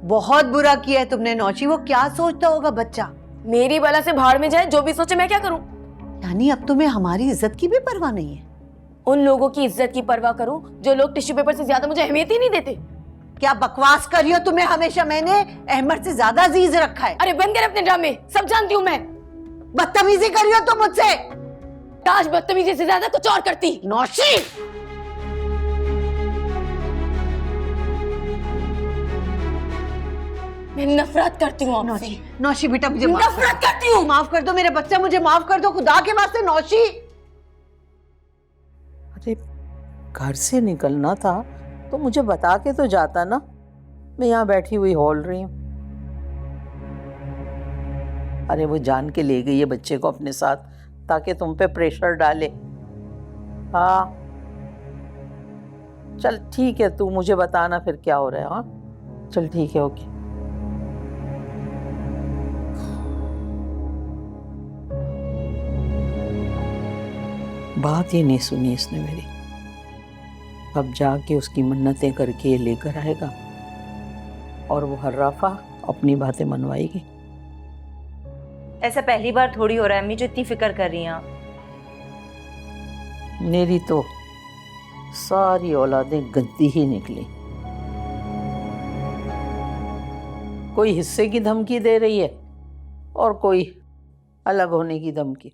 बहुत बुरा किया है तुमने नौशी। वो क्या सोचता होगा बच्चा? मेरी बला से भाड़ में जाए, जो भी सोचे, मैं क्या करूं? यानी अब तुम्हें हमारी इज्जत की भी परवाह नहीं है? उन लोगों की इज्जत की परवाह करूं जो लोग टिश्यू पेपर से ज्यादा मुझे अहमियत ही नहीं देते। क्या बकवास कर रही हो? तुम्हें हमेशा मैंने अहमद से ज्यादा अजीज रखा है। अरे बंद कर अपने ड्रामे, सब जानती हूँ मैं। बदतमीजी कर रही हो तुम मुझसे। काश बदतमीजी से ज्यादा कुछ और करती। नौशी, मैं नफरत करती हूँ आपसे। नौशी, नौशी बेटा मुझे माफ नफरत करती हूँ। माफ कर दो मेरे बच्चा, मुझे माफ कर दो खुदा के वास्ते। नौशी, अरे घर से निकलना था तो मुझे बता के तो जाता ना। मैं यहाँ बैठी हुई हौल रही हूँ। अरे वो जान के ले गई है बच्चे को अपने साथ ताकि तुम पे प्रेशर डाले। हाँ चल ठीक है, तू मुझे बताना फिर क्या हो रहा है। हाँ चल ठीक है, ओके। बात ही नहीं सुनी इसने मेरी। अब जाके उसकी मन्नतें करके ये लेकर आएगा और वो हर्राफा अपनी बातें मनवाएगी। ऐसा पहली बार थोड़ी हो रहा है अम्मी जो इतनी फिक्र कर रही हैं आप। मेरी तो सारी औलादें गंदी ही निकली। कोई हिस्से की धमकी दे रही है और कोई अलग होने की धमकी।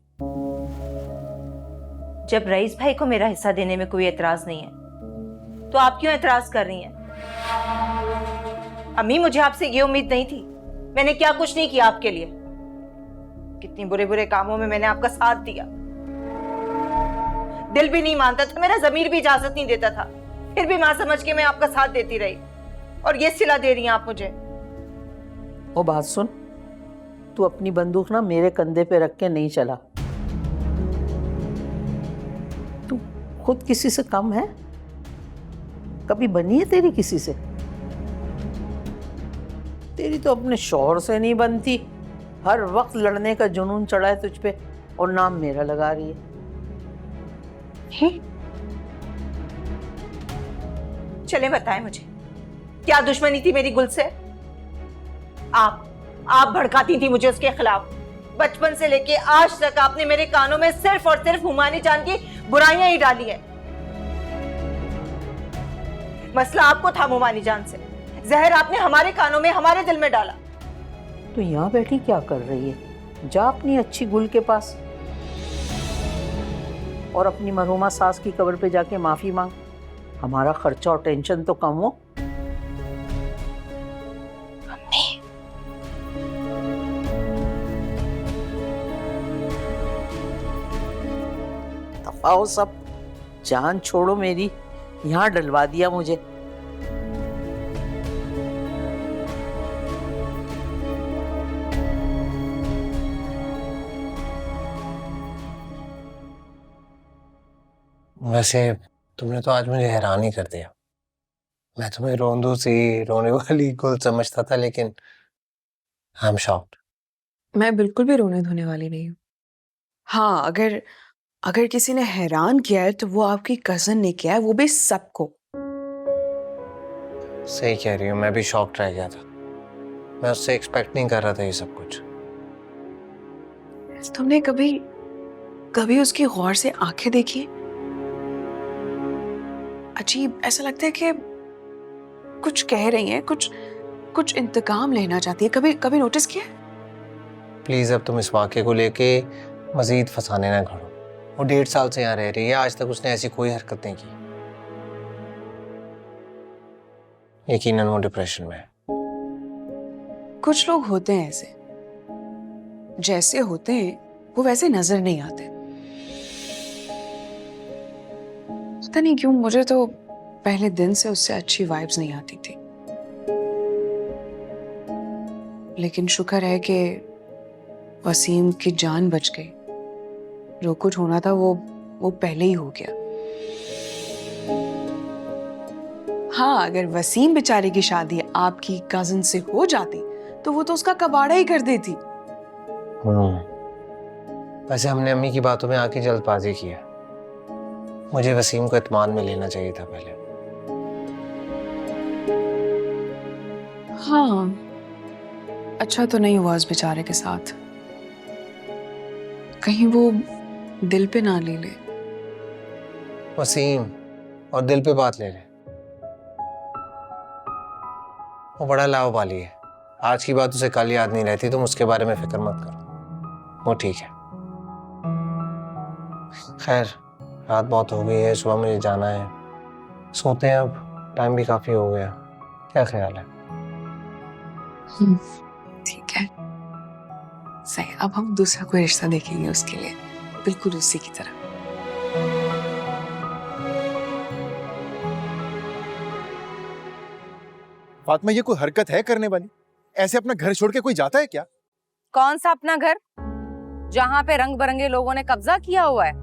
जब रईस भाई को मेरा हिस्सा देने में कोई एतराज नहीं है तो आप क्यों एतराज कर रही हैं? अम्मी मुझे आपसे ये उम्मीद नहीं थी। मैंने क्या कुछ नहीं किया आपके लिए। कितनी बुरे बुरे कामों में मैंने आपका साथ दिया। दिल भी नहीं मानता था, मेरा ज़मीर भी इजाजत नहीं देता था, फिर भी मां समझ के मैं आपका साथ देती रही। और ये सिला दे रही हैं आप मुझे। वो बात सुन, तू अपनी बंदूक ना मेरे कंधे पे रख के नहीं चला। तू खुद किसी से कम है? कभी बनी है तेरी किसी से? तेरी तो अपने शौहर से नहीं बनती। हर वक्त लड़ने का जुनून चढ़ा है तुझ पे और नाम मेरा लगा रही है। चले बताएं मुझे, क्या दुश्मनी थी मेरी गुल से? आप भड़काती थी मुझे उसके खिलाफ। बचपन से लेके आज तक आपने मेरे कानों में सिर्फ और सिर्फ हुमायूं जान की बुराइयां ही डाली है। मसला आपको था हुमायूं जान से। जहर आपने हमारे कानों में, हमारे दिल में डाला। तो यहाँ बैठी क्या कर रही है? जा अपनी अच्छी गुल के पास और अपनी मरहुमा सास की कब्र पे जाके माफी मांग। हमारा खर्चा और टेंशन तो कम हो। दफा सब, जान छोड़ो मेरी। यहाँ डलवा दिया मुझे। वैसे तुमने तो आज मुझे हैरान ही कर दिया। मैं तुम्हें रोंदू सी रोने वाली गुल समझता था, लेकिन आई एम शॉक्ड। मैं बिल्कुल भी रोने धोने वाली नहीं हूँ। हाँ, अगर अगर किसी ने हैरान किया है तो वो आपकी कजन ने किया है, वो भी सबको। सही कह रही हूँ, मैं भी शॉक्ड रह गया था। मैं उससे एक्सपेक्ट नहीं कर रहा था ये सब कुछ। तुमने कभी कभी उसकी गौर से आंखें देखी? अजीब ऐसा लगता है कि कुछ कह रही है, कुछ इंतकाम लेना चाहती है। कभी कभी नोटिस किया? प्लीज अब तुम इस वाक़े को लेके मजीद फंसाने ना घड़ो। वो 1.5 साल से यहाँ रह रही है, आज तक उसने ऐसी कोई हरकत नहीं की। यकीनन वो डिप्रेशन में है। कुछ लोग होते हैं ऐसे, जैसे होते हैं वो वैसे नजर नहीं आते। पता नहीं क्यों मुझे तो पहले दिन से उससे अच्छी वाइब्स नहीं आती थी, लेकिन शुक्र है कि वसीम की जान बच गई। जो कुछ होना था वो पहले ही हो गया। हाँ, अगर वसीम बेचारे की शादी आपकी कजिन से हो जाती तो वो तो उसका कबाड़ा ही कर देती। वैसे हमने अम्मी की बातों में आके जल्दबाजी की है। मुझे वसीम को इत्मीनान में लेना चाहिए था पहले। हाँ, अच्छा तो नहीं हुआ उस बेचारे के साथ, कहीं वो दिल पे ना ले ले। वसीम और दिल पे बात ले ले, वो बड़ा लावाबाली है। आज की बात उसे कल याद नहीं रहती, तुम उसके बारे में फिक्र मत करो, वो ठीक है। खैर रात बहुत हो गई है, सुबह मुझे जाना है, सोते हैं अब, टाइम भी काफी हो गया। क्या ख्याल है? ठीक है, सही। अब हम दूसरा कोई रिश्ता देखेंगे उसके लिए, बिल्कुल उसी की तरह। फातिमा, ये कोई हरकत है करने वाली? ऐसे अपना घर छोड़ के कोई जाता है क्या? कौन सा अपना घर जहां पे रंग बिरंगे लोगों ने कब्जा किया हुआ है,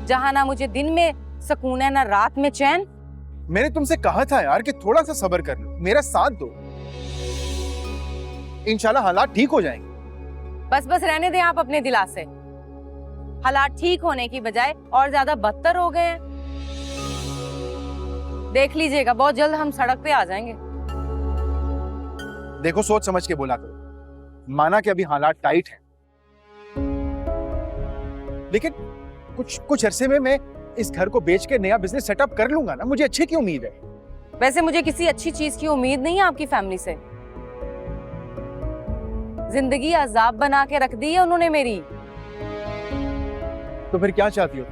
जहां ना मुझे दिन में सुकून है ना रात में चैन। मैंने तुमसे कहा था यार कि थोड़ा सा सब्र कर लो, मेरा साथ दो, इंशाल्लाह हालात ठीक हो जाएंगे। बस बस रहने दें आप अपने दिलासे। हालात ठीक होने की बजाय और ज्यादा बदतर हो गए हैं। देख लीजिएगा बहुत जल्द हम सड़क पे आ जाएंगे। देखो सोच समझ के बोला करो, माना कि अभी हालात टाइट हैं, लेकिन कुछ अरसे में मैं इस घर को बेच के नया बिजनेस सेटअप कर लूंगा ना, मुझे अच्छे की उम्मीद है। वैसे मुझे किसी अच्छी चीज की उम्मीद नहीं है आपकी फैमिली से। जिंदगी अजाब बना के रख दी है उन्होंने मेरी। तो फिर क्या चाहती हो?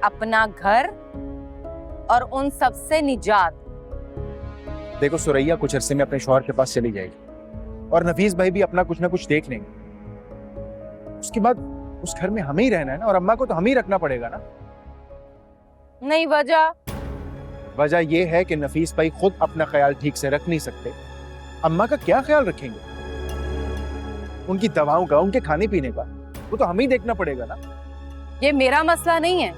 अपना घर और उन सब से निजात। देखो सुरैया कुछ अरसे में अपने शौहर के पास चली जाएगी और नफीस भाई भी अपना कुछ ना कुछ देख लेंगे। उसके बाद उस घर में हमें ही रहना है ना, और अम्मा को तो हमें ही रखना पड़ेगा ना। नहीं वजह यह है कि नफीस भाई खुद अपना ख्याल ठीक से रख नहीं सकते, अम्मा का क्या ख्याल रखेंगे? उनकी दवाओं का, उनके खाने पीने का, वो तो हमें ही देखना पड़ेगा ना। ये मेरा मसला नहीं है।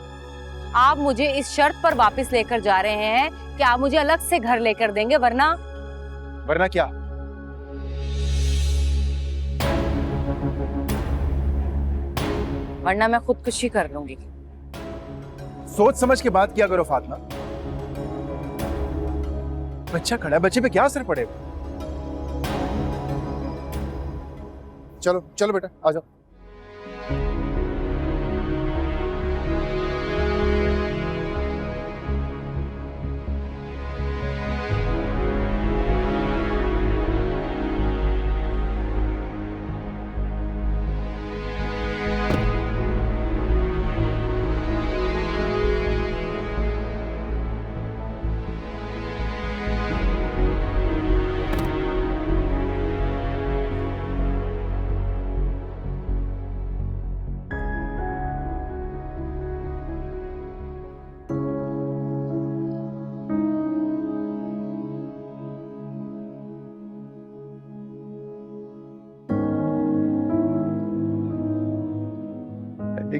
आप मुझे इस शर्त पर वापस लेकर जा रहे हैं कि आप मुझे अलग से घर लेकर देंगे, वरना क्या? वरना मैं खुदकुशी कर लूंगी। सोच समझ के बात किया करो फातिमा। बच्चा खड़ा है, बच्चे पे क्या असर पड़ेगा? चलो चलो बेटा आ जाओ।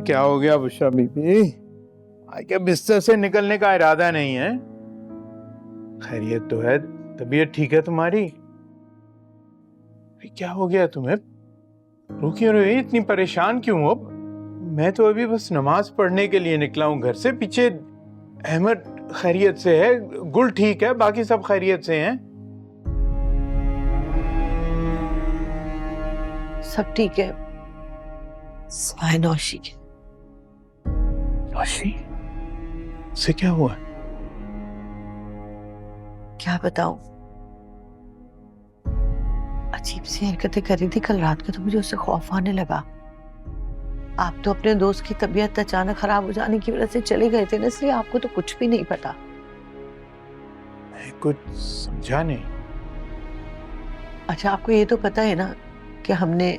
क्या हो गया बुशरा बीबी? आज क्या बिस्तर से निकलने का इरादा नहीं है? खैरियत तो है, तबीयत ठीक है तुम्हारी? क्या हो गया तुम्हें? रो क्यों रही, इतनी परेशान क्यों हो? मैं तो अभी बस नमाज पढ़ने के लिए निकला हूँ घर से। पीछे अहमद खैरियत से है, गुल ठीक है, बाकी सब खैरियत से हैं। सब ठीक है सिवाय नौशी के। नौशी से क्या हुआ? क्या बताऊं, अजीब सी हरकतें करी थी कल रात को, तो मुझे उससे खौफ आने लगा। आप तो अपने दोस्त की तबीयत अचानक खराब हो जाने की वजह से चले गए थे ना, इसलिए आपको तो कुछ भी नहीं पता। मैं कुछ समझा नहीं। अच्छा आपको ये तो पता है ना कि हमने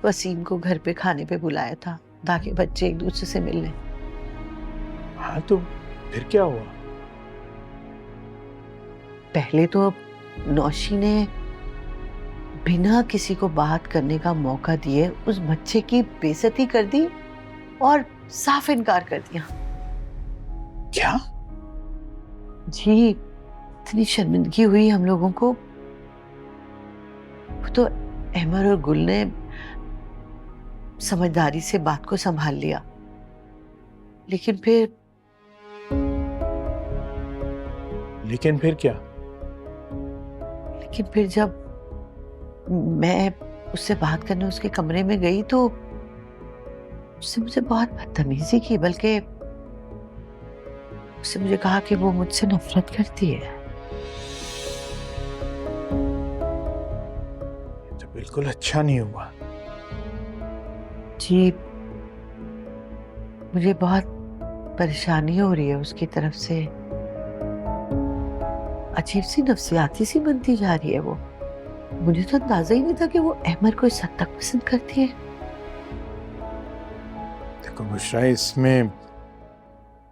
वसीम को घर पे खाने पे बुलाया था ताकि बच्चे एक दूसरे से मिल लें। हाँ तो फिर क्या हुआ? पहले तो नौशी ने बिना किसी को बात करने का मौका दिए उस बच्चे की बेइज्जती कर दी और साफ इनकार कर दिया। क्या? जी इतनी शर्मिंदगी हुई हम लोगों को। वो तो अहमद और गुल ने समझदारी से बात को संभाल लिया, लेकिन फिर क्या? लेकिन फिर जब मैं उससे बात करने उसके कमरे में गई तो उसने मुझे बहुत बदतमीजी की, बल्कि उसने मुझे कहा कि वो मुझसे नफरत करती है। तो बिल्कुल अच्छा नहीं हुआ। जी, मुझे बहुत परेशानी हो रही है उसकी तरफ से। अजीब सी नफसियाती सी बनती जा रही है वो। मुझे तो अंदाजा ही नहीं था कि वो अहमद को इस हद तक पसंद करती है। देखो बुशरा, इसमें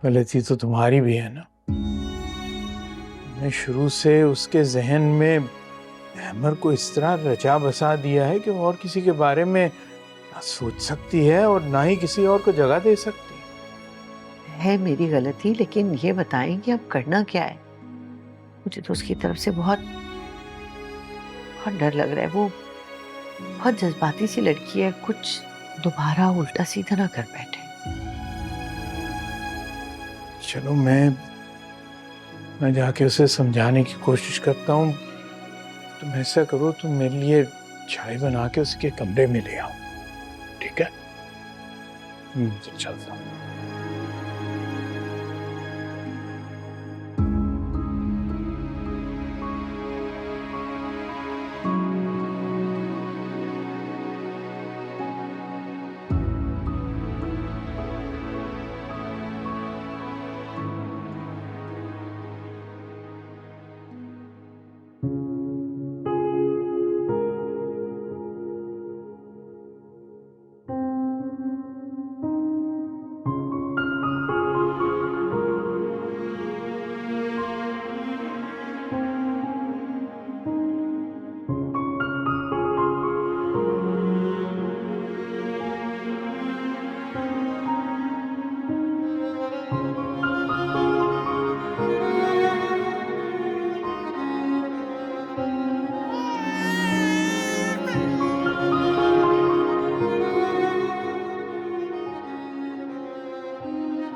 गलती तो तुम्हारी भी है ना। मैं शुरू से उसके जहन में अहमद को इस तरह रचा बसा दिया है कि वो और किसी के बारे में ना सोच सकती है और ना ही किसी और को जगह दे सकती है मेरी गलती, लेकिन ये बताएं कि अब करना क्या है। मुझे तो उसकी तरफ से बहुत बहुत डर लग रहा है। वो बहुत जज्बाती सी लड़की है, कुछ दोबारा उल्टा सीधा ना कर बैठे। चलो मैं जाके उसे समझाने की कोशिश करता हूँ। तुम ऐसा करो, तुम मेरे लिए चाय बना के उसके कमरे में ले आओ, ठीक है? चलता हूँ।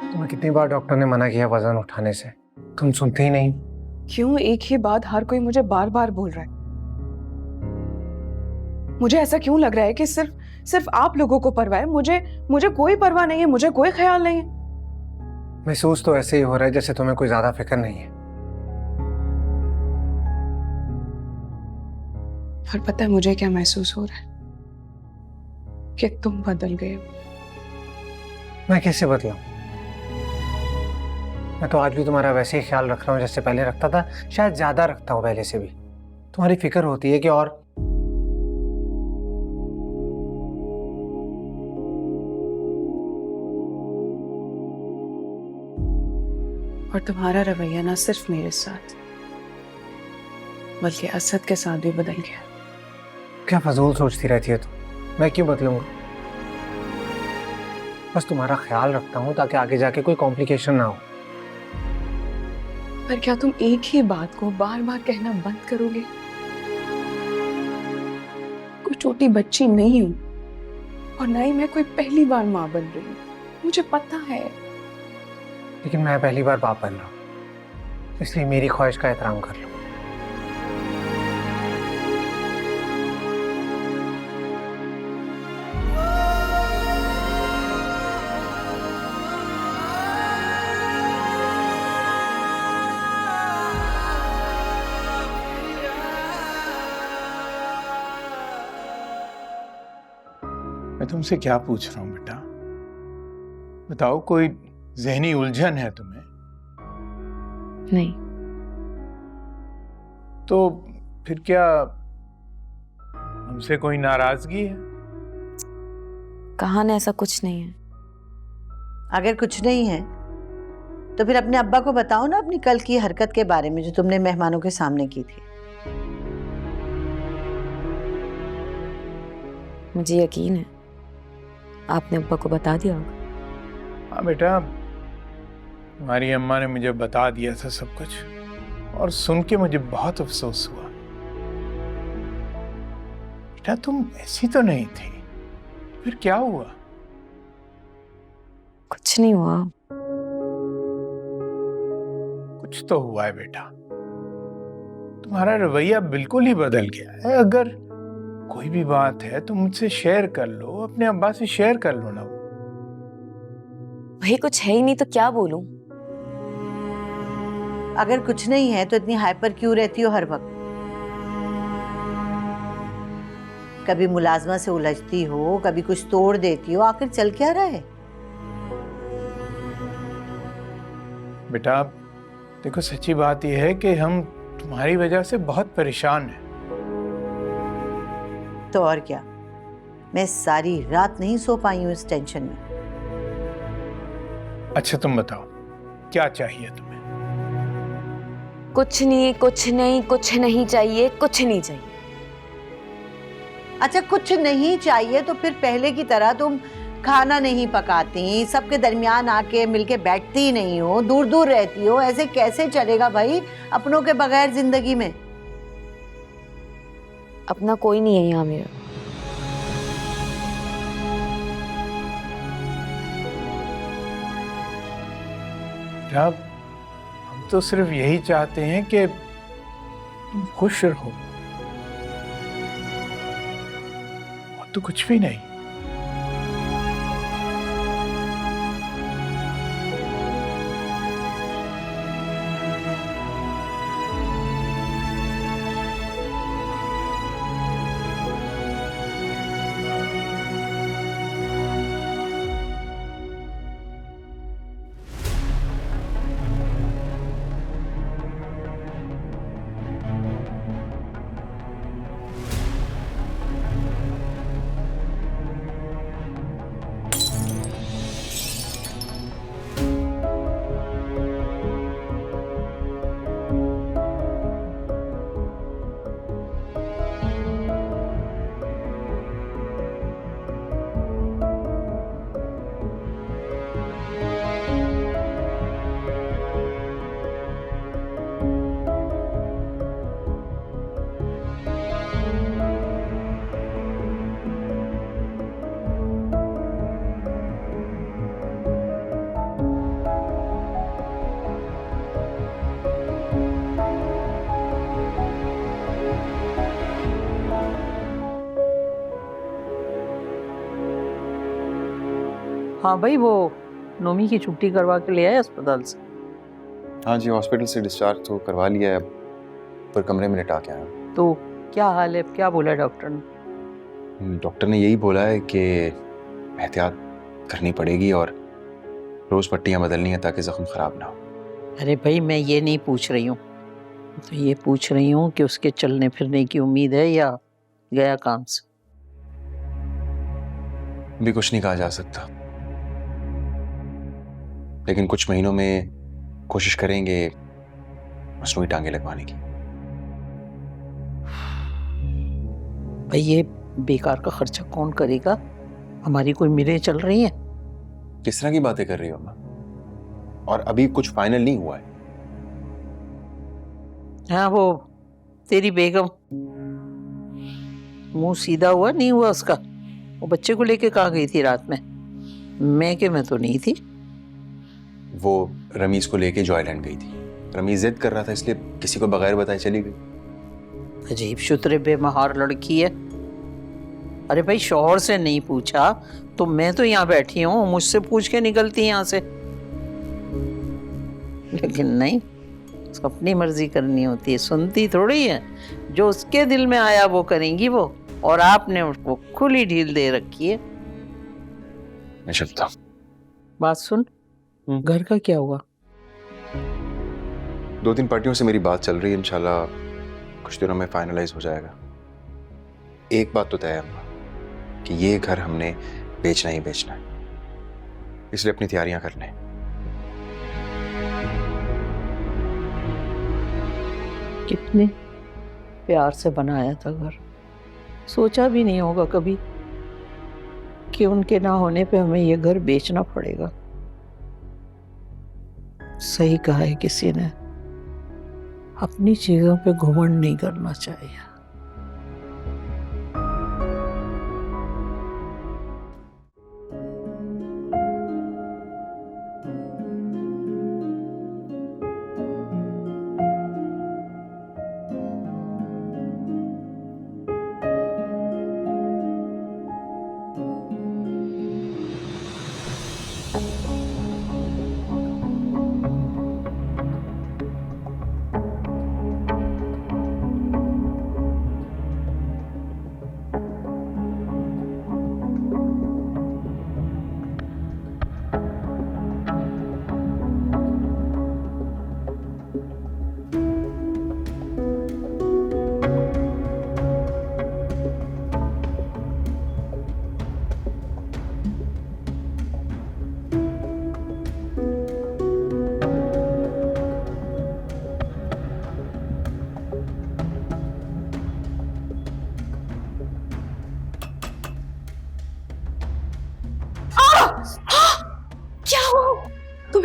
तुम्हें कितनी बार डॉक्टर ने मना किया वजन उठाने से, तुम सुनते ही नहीं। क्यों एक ही बात हर कोई मुझे बार बार बोल रहा है? मुझे ऐसा क्यों लग रहा है कि सिर्फ आप लोगों को परवाह है, मुझे कोई परवाह नहीं है, मुझे कोई ख्याल नहीं है। महसूस तो ऐसे ही हो रहा है जैसे तुम्हें कोई ज्यादा फिक्र नहीं है। और पता है मुझे क्या महसूस हो रहा है? कि तुम बदल गए हो। मैं कैसे बदला? मैं तो आज भी तुम्हारा वैसे ही ख्याल रख रहा हूँ जैसे पहले रखता था, शायद ज्यादा रखता हूँ पहले से भी। तुम्हारी फिक्र होती है कि और तुम्हारा रवैया ना सिर्फ मेरे साथ बल्कि असद के साथ भी बदल गया। क्या फजूल सोचती रहती है तुम? मैं क्यों बदलूंगा? बस तुम्हारा ख्याल रखता हूँ ताकि आगे जाके कोई कॉम्प्लिकेशन ना हो। पर क्या तुम एक ही बात को बार बार कहना बंद करोगे? कोई छोटी बच्ची नहीं हूं और ना ही मैं कोई पहली बार माँ बन रही हूँ, मुझे पता है। लेकिन मैं पहली बार बाप बन रहा हूँ, इसलिए मेरी ख्वाहिश का एहतराम कर लो। मैं तुमसे क्या पूछ रहा हूँ बेटा? बताओ, कोई जहनी उलझन है तुम्हें? नहीं। तो फिर क्या हमसे कोई नाराजगी है? कहा ना ऐसा कुछ नहीं है। अगर कुछ नहीं है तो फिर अपने अब्बा को बताओ ना अपनी कल की हरकत के बारे में जो तुमने मेहमानों के सामने की थी। मुझे यकीन है आपने अब्बा को बता दिया होगा। हाँ बेटा, हमारी अम्मा ने मुझे बता दिया था सब कुछ, और सुन के मुझे बहुत अफसोस हुआ। बेटा तुम ऐसी तो नहीं थी, फिर क्या हुआ? कुछ नहीं हुआ। कुछ तो हुआ है बेटा। तुम्हारा रवैया बिल्कुल ही बदल गया है। अगर कोई भी बात है तो मुझसे शेयर कर लो, अपने अब्बा से शेयर कर लो ना। भाई कुछ है ही नहीं तो क्या बोलूं? अगर कुछ नहीं है तो इतनी हाइपर क्यों रहती हो हर वक्त? कभी मुलाजमा से उलझती हो, कभी कुछ तोड़ देती हो, आखिर चल क्या रहा है? बेटा देखो, सच्ची बात यह है कि हम तुम्हारी वजह से बहुत परेशान हैं। तो और क्या, मैं सारी रात नहीं सो पाई हूँ इस टेंशन में। अच्छा तुम बताओ, क्या चाहिए तुम्हें? कुछ नहीं, कुछ नहीं, कुछ नहीं चाहिए, कुछ नहीं चाहिए। अच्छा कुछ नहीं चाहिए तो फिर पहले की तरह तुम खाना नहीं पकाती, सबके दरमियान आके मिलके बैठती नहीं हो, दूर दूर रहती हो, ऐसे कैसे चलेगा भाई अपनों के बगैर जिंदगी में? अपना कोई नहीं है यहाँ मेरा। बेटा हम तो सिर्फ यही चाहते हैं कि तुम खुश रहो, और तो कुछ भी नहीं। हाँ भाई, वो नोमी की छुट्टी करवा के ले आए अस्पताल से? हाँ जी, हॉस्पिटल से डिस्चार्ज तो करवा लिया है, पर कमरे में लिटा के आया। तो क्या हाल है, क्या बोला डॉक्टर ने? डॉक्टर ने यही बोला है कि एहतियात करनी पड़ेगी और रोज़ पट्टियाँ बदलनी है ताकि ज़ख्म ख़राब ना हो। अरे भाई मैं ये नहीं पूछ रही हूँ, तो ये पूछ रही हूँ कि उसके चलने फिरने की उम्मीद है या गया काम से? भी कुछ नहीं कहा जा सकता, लेकिन कुछ महीनों में कोशिश करेंगे मसनूई टांगे लगवाने की। भाई ये बेकार का खर्चा कौन करेगा? हमारी कोई मिलें चल रही हैं? किस तरह की बातें कर रही हो अम्मा? और अभी कुछ फाइनल नहीं हुआ है। हाँ वो तेरी बेगम, मुंह सीधा हुआ नहीं हुआ उसका? वो बच्चे को लेके कहाँ गई थी रात में? मैं तो नहीं थी। वो रमीज को लेके जॉयलैंड गई थी। रमीज जिद कर रहा था इसलिए किसी को बगैर बताए चली गई। अजीब शुतरे बेमहार लड़की है। अरे भाई शौहर से नहीं पूछा तो मैं तो यहाँ बैठी हूँ, मुझसे पूछ के निकलती है यहाँ से। लेकिन नहीं, उसको अपनी मर्जी करनी होती है, सुनती थोड़ी है। जो उसके दिल में आया वो करेंगी वो, और आपने उसको खुली ढील दे रखी है। मैं चलता हूं। बात सुन, घर का क्या हुआ? 2-3 पार्टियों से मेरी बात चल रही है, इंशाल्लाह कुछ दिनों में फाइनलाइज हो जाएगा। एक बात तो तय है अम्मा कि ये घर हमने बेचना ही बेचना है, इसलिए अपनी तैयारियां कर लें। कितने प्यार से बनाया था घर, सोचा भी नहीं होगा कभी कि उनके ना होने पे हमें ये घर बेचना पड़ेगा। सही कहा है किसी ने, अपनी चीजों पे घुमंड नहीं करना चाहिए।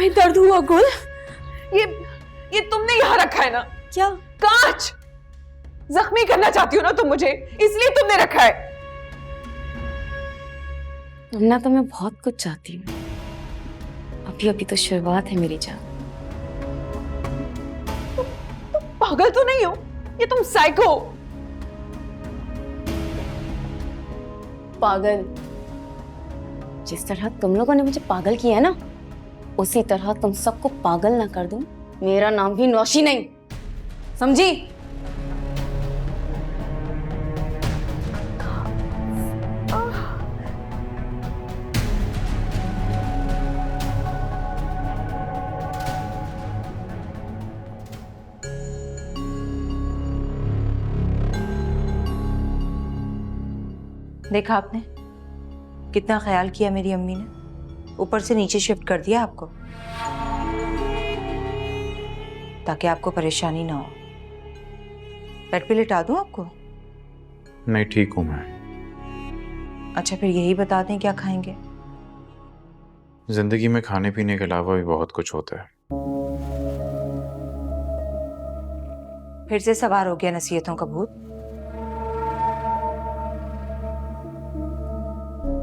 तुम्हें दर्द हुआ गुल? ये तुमने यहाँ रखा है ना? क्या? कांच। जख्मी करना चाहती हो ना तुम मुझे, इसलिए तुमने रखा है। वरना तो मैं बहुत कुछ चाहती हूँ। अभी अभी तो शुरुआत है मेरी जान। पागल तो नहीं हो? ये तुम साइको हो। पागल? जिस तरह तुम लोगों ने मुझे पागल किया है ना, उसी तरह तुम सबको पागल ना कर दूं, मेरा नाम भी नौशी नहीं, समझी? देखा आपने कितना ख्याल किया मेरी अम्मी ने, ऊपर से नीचे शिफ्ट कर दिया आपको ताकि आपको परेशानी ना हो। बेड पे लिटा दूं आपको? नहीं, ठीक हूं मैं। अच्छा फिर यही बता दें क्या खाएंगे? जिंदगी में खाने पीने के अलावा भी बहुत कुछ होता है। फिर से सवार हो गया नसीहतों का भूत?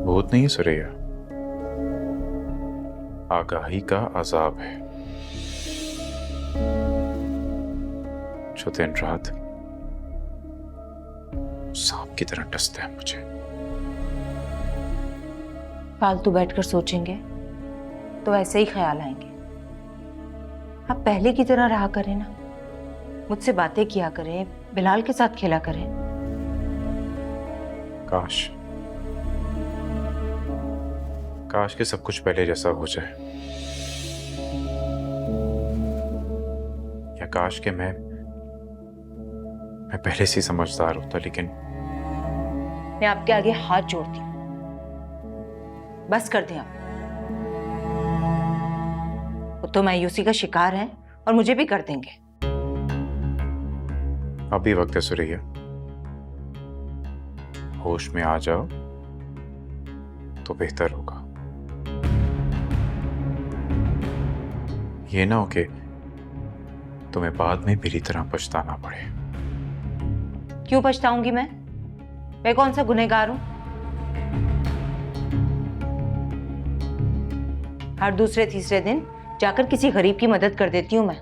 भूत नहीं सुरैया, आगाही का अजाब है जो दिन रात सांप की तरह डसता है मुझे। फालतू बैठकर सोचेंगे तो ऐसे ही ख्याल आएंगे। आप पहले की तरह रहा करें ना, मुझसे बातें किया करें, बिलाल के साथ खेला करें। काश के सब कुछ पहले जैसा हो जाए, या काश के मैं पहले से ही समझदार होता। लेकिन मैं आपके आगे हाथ जोड़ती हूँ, बस कर दें आप। वो तो मायूसी का शिकार हैं और मुझे भी कर देंगे। अभी वक्त है सुरैया, होश में आ जाओ तो बेहतर होगा। ये ना हो कि तुम्हें बाद में मेरी तरह पछताना पड़े। क्यों पछताऊंगी मैं कौन सा गुनहगार हूं? हर दूसरे तीसरे दिन जाकर किसी गरीब की मदद कर देती हूं मैं।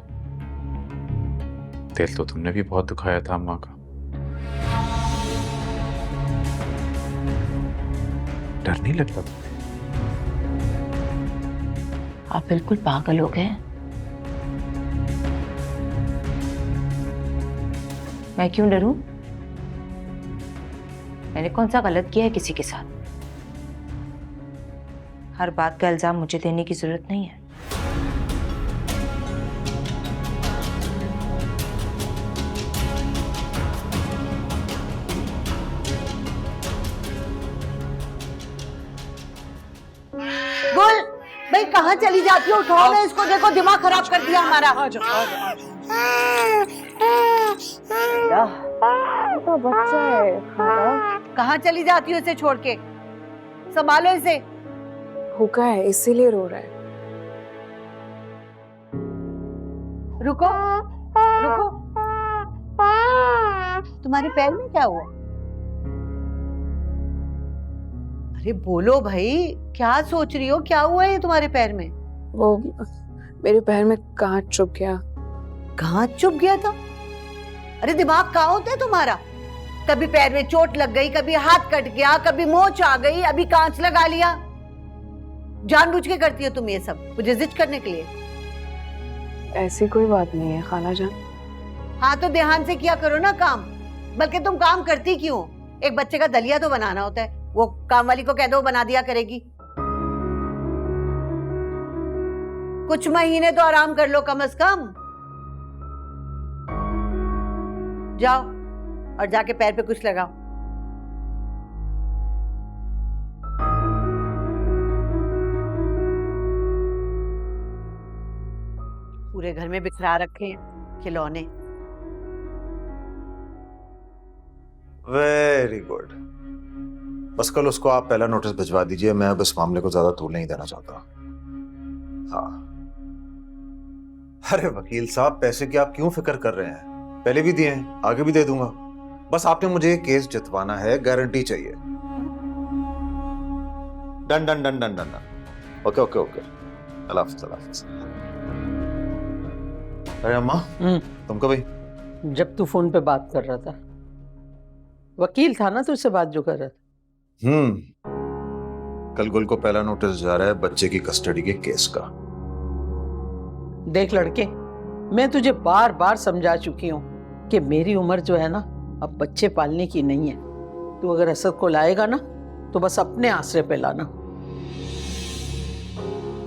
दिल तो तुमने भी बहुत दुखाया था अम्मा का। डर नहीं लगता तुम्हें? आप बिल्कुल पागल हो गए। मैं क्यों डरूं? मैंने कौन सा गलत किया है किसी के साथ? हर बात का इल्जाम मुझे देने की जरूरत नहीं है। गुल, भाई कहाँ चली जाती हो? उठाओ ना इसको, देखो दिमाग खराब कर दिया हमारा। तो बच्चा है। कहाँ चली जाती हो इसे छोड़ के? संभालो इसे। भूखा है इसीलिए रो रहा है। रुको रुको, तुम्हारे पैर में क्या हुआ? अरे बोलो भाई, क्या सोच रही हो? क्या हुआ है तुम्हारे पैर में? वो मेरे पैर में कांच चुभ गया। कांच चुभ गया था? अरे दिमाग कहाँ होता है तुम्हारा? कभी पैर में चोट लग गई, कभी हाथ कट गया, कभी मोच आ गई, अभी कांच लगा लिया। जानबूझ के करती हो तुम ये सब, मुझे जिद करने के लिए? ऐसी कोई बात नहीं है खाला जान। हाँ तो ध्यान से किया करो ना काम। बल्कि तुम काम करती क्यों? एक बच्चे का दलिया तो बनाना होता है, वो काम वाली को कह दो बना दिया करेगी। कुछ महीने तो आराम कर लो कम से कम। जाओ और जाके पैर पे कुछ लगाओ। पूरे घर में बिखरा रखे हैं खिलौने। Very good. बस कल उसको आप पहला नोटिस भिजवा दीजिए, मैं अब इस मामले को ज्यादा तूल नहीं देना चाहता। हाँ, अरे वकील साहब, पैसे की आप क्यों फिक्र कर रहे हैं? पहले भी दिए हैं, आगे भी दे दूंगा। बस आपने मुझे ये केस जितवाना है, गारंटी चाहिए। Done done done done done done. Okay okay okay, अल्लाह हाफिज़ अल्लाह हाफिज़। अरे अम्मा, तुम कब आई? जब तू फोन पे बात कर रहा था, वकील था ना तुझसे बात जो कर रहा था। कल गुल को पहला नोटिस जा रहा है बच्चे की कस्टडी के केस का। देख लड़के, मैं तुझे बार बार समझा चुकी हूँ कि मेरी उम्र जो है ना, अब बच्चे पालने की नहीं है। तू अगर असद को लाएगा ना, तो बस अपने आसरे पे लाना,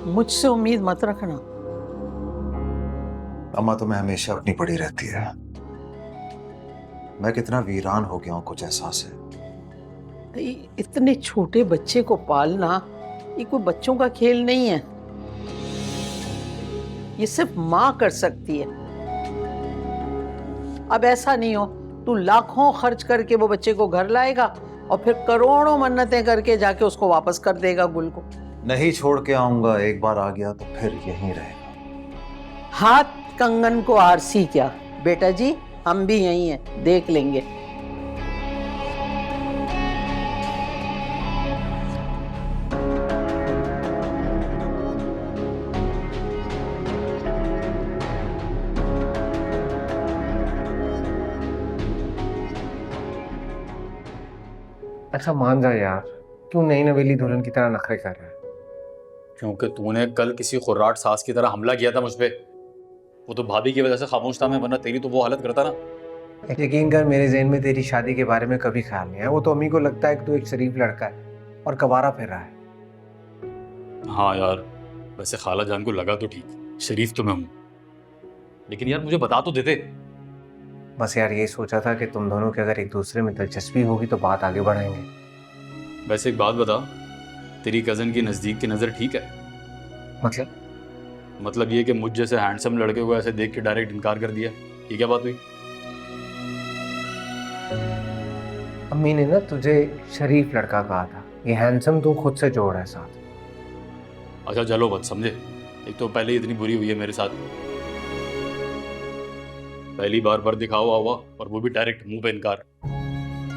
मुझसे उम्मीद मत रखना। अम्मा तुम्हें हमेशा अपनी पड़ी रहती है। मैं कितना वीरान हो गया हूँ, कुछ एहसास है? इतने छोटे बच्चे को पालना ये कोई बच्चों का खेल नहीं है। ये सिर्फ माँ कर सकती है। अब ऐसा नहीं हो तू लाखों खर्च करके वो बच्चे को घर लाएगा और फिर करोड़ों मन्नतें करके जाके उसको वापस कर देगा गुल को। नहीं छोड़ के आऊंगा, एक बार आ गया तो फिर यहीं रहेगा। हाथ कंगन को आरसी क्या बेटा जी, हम भी यहीं हैं, देख लेंगे। अच्छा मान जा यार, क्यों नई नवेली दुल्हन की तरह नखरे कर रहा है? क्योंकि तूने कल किसी खुर्राट सास की तरह हमला किया था मुझ पे। वो तो भाभी की वजह से खामोश था मैं, वरना तेरी तो वो हालत करता ना। यकीन कर, मेरे ज़हन में तेरी शादी के बारे में कभी ख्याल नहीं है। वो तो अम्मी को लगता है कि तू एक शरीफ लड़का है और कबारा फिर रहा है। हाँ यार, वैसे खाला जान को लगा तो ठीक, शरीफ तो मैं हूँ, लेकिन यार मुझे बता तो देते। बस यार यही सोचा था कि तुम दोनों की अगर एक दूसरे में दिलचस्पी होगी तो बात आगे बढ़ाएंगे। वैसे एक बात बता, तेरी कजन की नज़दीक की नज़र ठीक है? मतलब ये कि मुझ जैसे हैंडसम लड़के को ऐसे देख के डायरेक्ट इनकार कर दिया, ये क्या बात हुई? अम्मी ने ना तुझे शरीफ लड़का कहा था, ये हैंडसम तू खुद से जोड़ है साथ। अच्छा चलो मत समझे, एक तो पहले ही इतनी बुरी हुई है मेरे साथ, पहली बार पर दिखा हुआ और वो भी डायरेक्ट मुंह पे इनकार।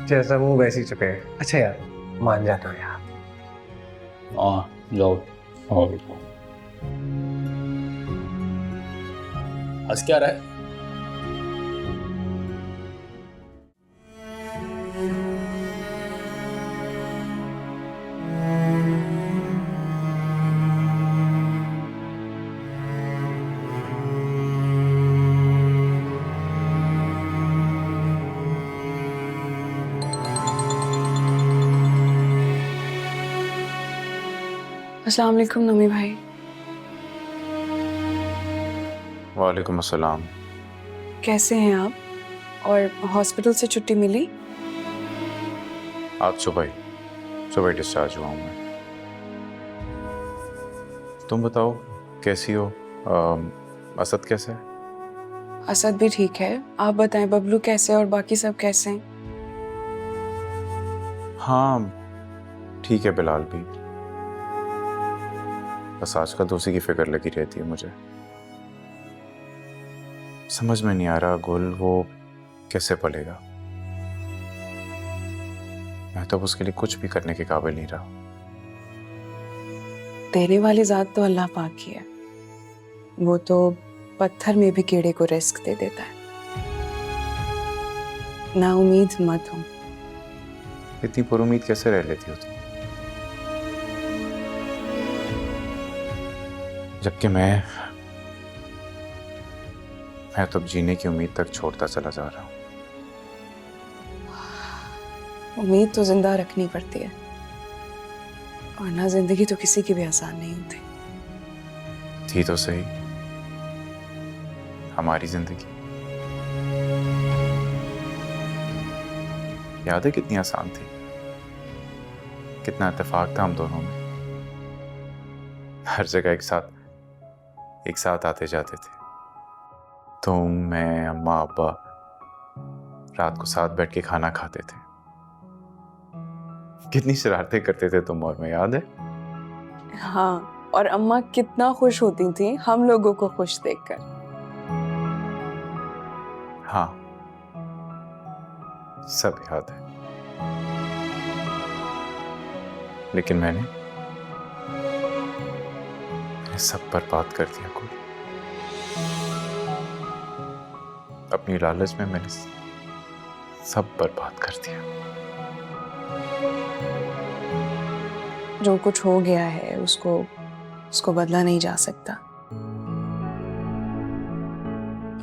जैसा मुंह वैसी चुके। अच्छा यार मान जाता यार। हाँ जाओ। हंस क्या रहा है? अस्सलाम वालेकुम नमी भाई। वालेकुम अस्सलाम। कैसे हैं आप? और हॉस्पिटल से छुट्टी मिली? आज सुबह डिस्चार्ज हुआ हूँ मैं। तुम बताओ कैसी हो? असद कैसा है? असद भी ठीक है। आप बताएं बबलू कैसे और बाकी सब कैसे हैं? हाँ ठीक है, बिलाल भी। बस आजकल तो उसी की फिक्र लगी रहती है मुझे। समझ में नहीं आ रहा गुल वो कैसे पलेगा। मैं तो उसके लिए कुछ भी करने के काबिल नहीं रहा। देने वाली जात तो अल्लाह पाक ही है, वो तो पत्थर में भी कीड़े को रिस्क दे देता है। ना उम्मीद मत हो। इतनी पुरुम्मीद कैसे रह लेती हो तुम? जबकि मैं तो जीने की उम्मीद तक छोड़ता चला जा रहा हूँ। उम्मीद तो जिंदा रखनी पड़ती है, वरना जिंदगी तो किसी की भी आसान नहीं होती। थी तो सही हमारी जिंदगी, याद है कितनी आसान थी, कितना इत्तेफाक था हम दोनों में। हर जगह एक साथ आते जाते थे। तुम, मैं, अम्मा, अब्बा रात को साथ बैठ के खाना खाते थे। कितनी शरारतें करते थे तुम और मैं, याद है? हाँ, और अम्मा कितना खुश होती थी हम लोगों को खुश देखकर। हाँ, सब याद है, लेकिन मैंने सब बर्बाद कर दिया कुल। अपनी लालच में मैंने सब बर्बाद कर दिया। जो कुछ हो गया है उसको बदला नहीं जा सकता,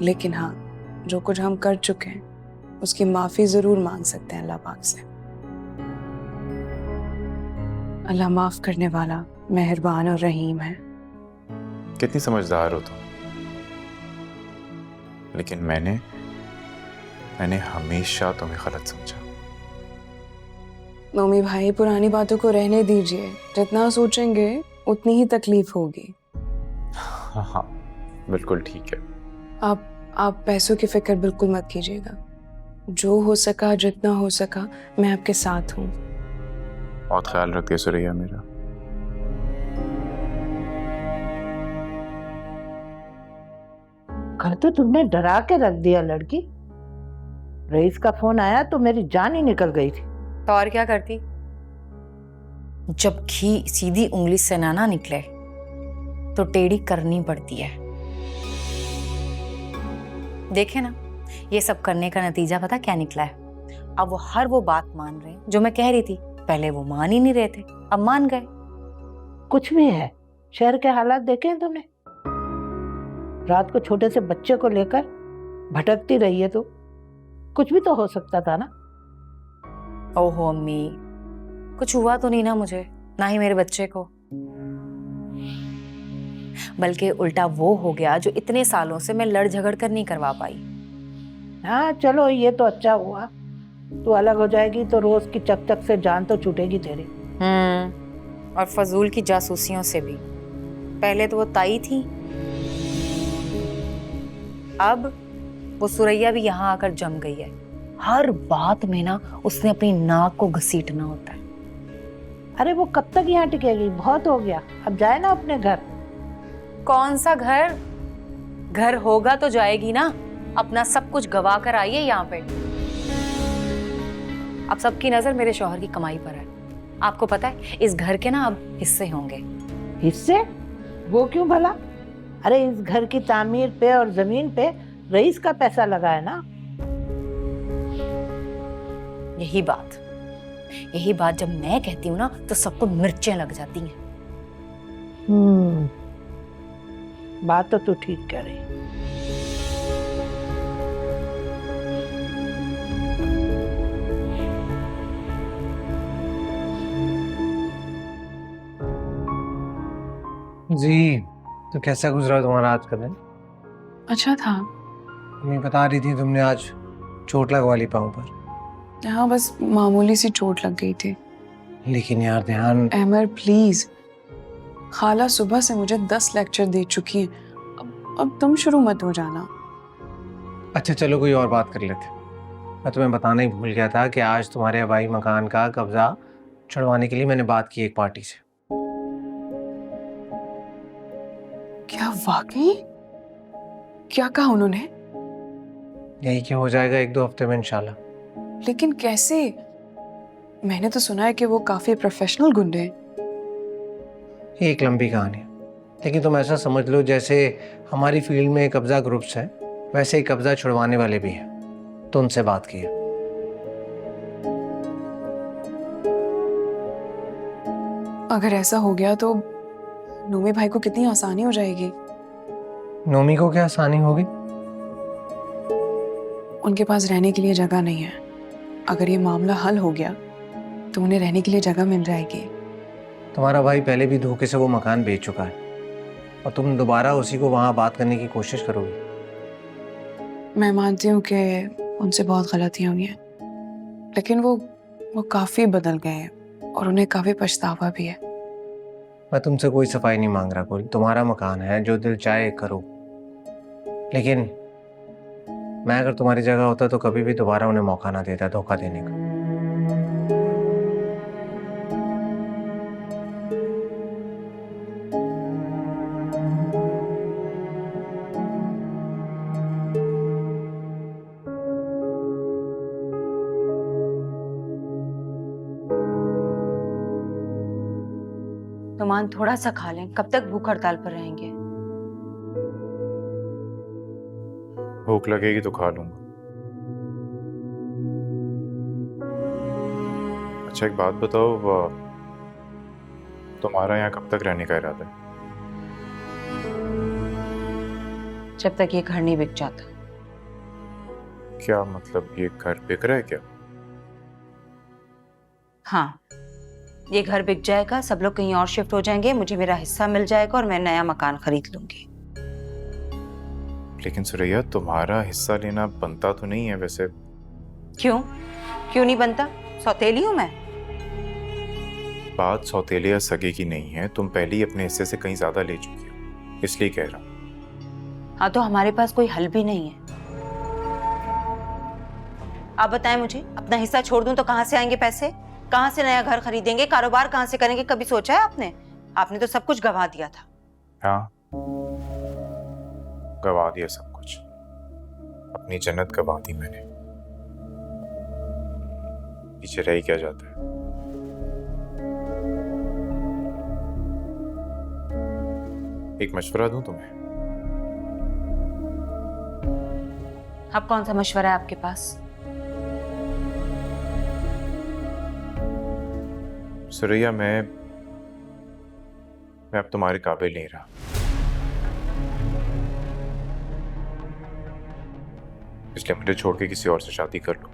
लेकिन हाँ, जो कुछ हम कर चुके हैं उसकी माफी जरूर मांग सकते हैं अल्लाह पाक से। अल्लाह माफ करने वाला, मेहरबान और रहीम है। कितनी समझदार हो तुम, लेकिन मैंने हमेशा तुम्हें गलत समझा। नोमी भाई, पुरानी बातों को रहने दीजिए। जितना सोचेंगे उतनी ही तकलीफ होगी। हाँ हाँ, बिल्कुल ठीक है। आप पैसों की फिक्र बिल्कुल मत कीजिएगा। जो हो सका, जितना हो सका, मैं आपके साथ हूँ। बहुत ख्याल रखती है सुरैया मेरा। कल तो तुमने डरा के रख दिया लड़की। रईस का फोन आया तो मेरी जान ही निकल गई थी। तो और क्या करती? जब घी सीधी उंगली से ना निकले तो टेढ़ी करनी पड़ती है। देखे ना, ये सब करने का नतीजा पता क्या निकला है? अब वो हर वो बात मान रहे हैं जो मैं कह रही थी। पहले वो मान ही नहीं रहे थे, अब मान गए। कुछ भी है, शहर के हालात देखे हैं तुमने? रात को छोटे से बच्चे को लेकर भटकती रही है, तो कुछ भी तो हो सकता था ना। ओहो अम्मी, कुछ हुआ तो नहीं ना मुझे, ना ही मेरे बच्चे को। बल्कि उल्टा वो हो गया जो इतने सालों से मैं लड़ झगड़ कर नहीं करवा पाई। हाँ चलो, ये तो अच्छा हुआ। तू अलग हो जाएगी तो रोज की चकचक से जान तो छूटेगी तेरी। और फजूल की जासूसियों से भी। पहले तो वो ताई थी, अब वो सुरैया भी यहाँ आकर जम गई है। हर बात में ना उसने अपनी नाक को घसीटना होता है। अरे वो कब तक यहाँ टिकेगी? बहुत हो गया, अब जाए ना अपने घर। कौन सा घर? घर होगा तो जाएगी ना। अपना सब कुछ गवा कर आई है यहाँ पे। अब सबकी नजर मेरे शौहर की कमाई पर है। आपको पता है, इस घर के ना अब हिस्से होंगे। हिस्से? वो क्यों भला? अरे इस घर की तामीर पे और जमीन पे रईस का पैसा लगा है ना। यही बात जब मैं कहती हूँ ना तो सबको मिर्चें लग जाती हैं। बात तो तू ठीक कह रही। जी, तो कैसा गुजरा तुम्हारा आज का दिन? अच्छा था। मम्मी बता रही थी तुमने आज चोट लगवा ली पाँव पर। हाँ, बस मामूली सी चोट लग गई थी। लेकिन यार ध्यान। अमर प्लीज, खाला सुबह से मुझे 10 लेक्चर दे चुकी हैं। अब तुम शुरू मत हो जाना। अच्छा चलो, कोई और बात कर लेते। मैं तुम्हें बताना ही भूल गया था कि आज तुम्हारे हवाई मकान का कब्जा छुड़वाने के लिए मैंने बात की एक पार्टी से। क्या वाकई? क्या कहा उन्होंने? यही कि हो जाएगा 1-2 हफ्ते में इंशाल्लाह। लेकिन कैसे? मैंने तो सुना है कि वो काफी प्रोफेशनल गुंडे हैं। एक लंबी कहानी है, लेकिन तुम ऐसा समझ लो जैसे हमारी फील्ड में कब्जा ग्रुप्स हैं, वैसे ही कब्जा छुड़वाने वाले भी हैं। तो उनसे बात की है। अगर ऐसा हो गया तो नोमी भाई को कितनी आसानी हो जाएगी। नोमी को क्या आसानी होगी? उनके पास रहने के लिए जगह नहीं है। अगर ये मामला हल हो गया तो उन्हें रहने के लिए जगह मिल जाएगी। तुम्हारा भाई पहले भी धोखे से वो मकान बेच चुका है और तुम दोबारा उसी को वहां बात करने की कोशिश करोगी। मैं मानती हूँ कि उनसे बहुत गलतियां हुई हैं, लेकिन वो काफी बदल गए हैं और उन्हें काफी पछतावा भी है। मैं तुमसे कोई सफाई नहीं मांग रहा, कोई तुम्हारा मकान है, जो दिल चाहे करो। लेकिन मैं अगर तुम्हारी जगह होता तो कभी भी दोबारा उन्हें मौका ना देता धोखा देने का। नुमान थोड़ा सा खा लें, कब तक भूख हड़ताल पर रहेंगे? भूख लगेगी तो खा लूंगा। अच्छा एक बात बताओ, तुम्हारा यहाँ कब तक रहने का इरादा है? जब तक ये घर नहीं बिक जाता। क्या मतलब, ये घर बिक रहा है क्या? हाँ, ये घर बिक जाएगा, सब लोग कहीं और शिफ्ट हो जाएंगे, मुझे मेरा हिस्सा मिल जाएगा और मैं नया मकान खरीद लूंगी। लेकिन सुरैया, तुम्हारा हिस्सा लेना बनता तो नहीं है वैसे। क्यों नहीं बनता? सौतेली हूं मैं। बात सौतेले या सगे की नहीं है, तुम पहले ही अपने हिस्से से कहीं ज्यादा ले चुकी हो, इसलिए कह रहा हूं। हाँ, तो हमारे पास कोई हल भी नहीं है। आप बताएं मुझे, अपना हिस्सा छोड़ दूं तो कहां से आएंगे पैसे? कहां से नया घर खरीदेंगे? कारोबार कहां से करेंगे? कभी सोचा है आपने? आपने तो सब कुछ गंवा दिया था। हाँ, गंवा दिया सब कुछ, अपनी जन्नत गंवा दी मैंने। पीछे रह ही क्या जाता है। एक मशवरा दूं तुम्हें? अब कौन सा मशवरा है आपके पास? सुरैया, मैं अब तुम्हारे काबिल नहीं रहा, इसलिए मुझे छोड़ के किसी और से शादी कर लो।